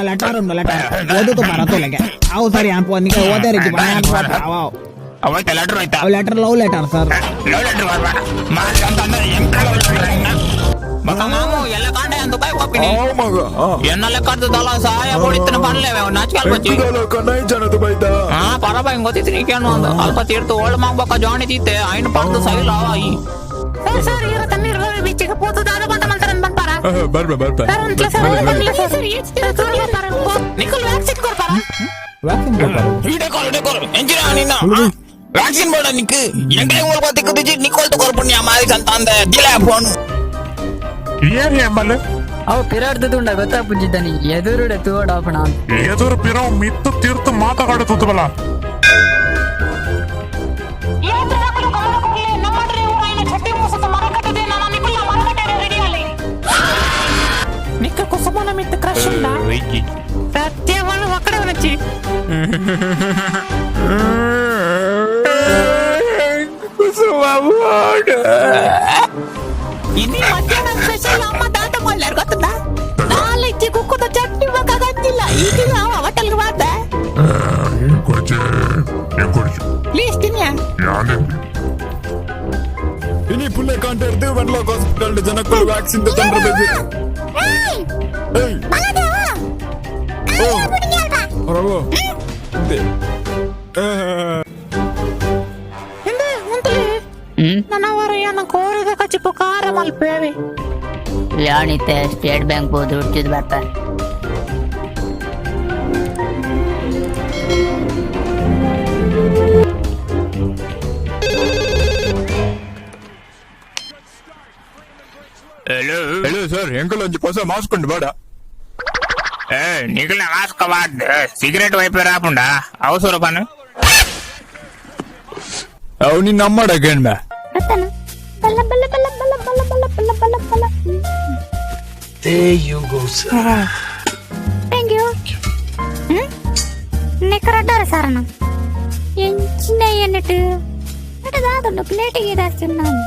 Letter ಉಂಟು letter ಓದುತ್ತು ಬರತ್ತು ಲೆಕ್ಕ ಅವು ಸರಿ ಅನ್ಪೋ ನಿಮಗೆ ಓದೇ ರೀತಿ ಅವೈತೆ ಲೆಟರ್ ಹೋಯ್ತಾ letter love letter sir love letter మాము ఎల్లకాండే అందుపై ఓపిని ఎన్నలే కర్దుదల సహాయ పొడితిన పనలేవే నాచుకల్ వచ్చి ಕನ್ನೈ ಜನದ ಬೈದ ಪರಬ ಇಂಗೊತಿ ತಿನಿಕೇನು ಅಂದ ಅಲ್ಪ ತೀರ್ತು ಓಳ್ ಮಾಗ್ಬಕ ಜಾಣಿ ತೀತೆ ಐನ ಪರ್ದು ಸೈಲ ಆಯಿ ಸರ್ ಇರ ತಣ್ಣೀರ್ ಹೋಗಿ ಬಿಚ್ಚಿಗೆ ಪೋತು ದಾದ ಬಂತ ಮಂತರನ್ ಬಂಪಾರ ಬರ್ಬ ಸರ್ ಒಂದ್ಲ ಸರ್ ನಿಕಲ್ ವ್ಯಾಕ್ಸಿನ್ ಕೊರ್ಪಾರ ವ್ಯಾಕ್ಸಿನ್ ಕೊರ್ ಎಂಜಿನ ನಿನ್ನ ವ್ಯಾಕ್ಸಿನ್ ಬೋಡ ನಿಕ್ ಎಂಗ್ರೆ ಓಳ್ ಗೊತ್ತಿ ಕುದಿಜಿ ನಿಕೋಲ್ ತಗೋರ್ ಪುಣ್ಯ ಮಾರಿ ಅಂತ ಅಂದೆ ದಿಲೇ ಫೋನ್ ಏನ್ ಎಂಬಲ್ಲ ಅವು ಪಿರಾಡ್ತುಂಡ ಗೊತ್ತಾಪುಜಿದ್ದಾನಿ ಎದುರುಡೆ ತೋಡಾಪಣ ಎದುರು ಪಿರವ್ ಮಿತ್ತು ತೀರ್ತು ಮಾತಾಡುತ್ತಲ್ಲ ನಿಕ್ಕ ಕುಸುಮನ ಮಿತ್ತು ಕ್ರಶ್ ಉಂಡ ಸತ್ಯವನ್ನು ಒಕ್ಕಡೆ ಉನಚ್ಚಿ ಕುಸುಮ ini makanan spesial ಅಮ್ಮ ದಾಟ ಮಾಡ್ಲಾರ ಗೊತ್ತಾ ನಾಲ್ಕು ಕುಕ್ಕುದ ಚಟ್ನಿ ಬೇಕಾಗಂತಿಲ್ಲ ಈಗ ನಾವು ಹೋಟೆಲ್ಗೆ ಬಾರ್ದೆ ಪ್ಲೀಸ್ ತಿನ್ಯಾ ಇನಿ ಪುಲ್ಲೆ ಕಾಂಟರ್ದು ವೆನ್ಲಾಕ್ ಹಾಸ್ಪಿಟಲ್ ಜನಕ್ಕೂ ವ್ಯಾಕ್ಸಿನ್ ತಂದ್ರಬೇಕು ಏಯ್ ಹೊರಗೋ ನನ್ನ ಕೋರಿದ ಕಚ್ಚಿಪು ಕಾರ ಮಲ್ಪೇವಿ ಯಾಣಿತೆ ಸ್ಟೇಟ್ ಬ್ಯಾಂಕ್ ಹೋದ್ರು ಹುಟ್ಟಿದ್ ಬರ್ತಾರೆ ಹೇಳು ಸರ್ ಎಂಕಲ್ ಒಂಜಿ ಹೊಸ ಮಾಸ್ಕ್ ಉಂಟು ಬೇಡ ನಿಗಲ ಮಾಸ್ಕ್ ಬಾಡ್ ಸಿಗರೇಟ್ ವೈಪರ್ ಆಪುಂಡ ಅವಸರ ಪನು ಅವು ನಿನ್ನ ಅಮ್ಮಡ ಗೇಣ್ಮೆ There you go, sir. Thank you. Nekradar sarana. Enchine yenittu. Ada da plate ge dastunnanu.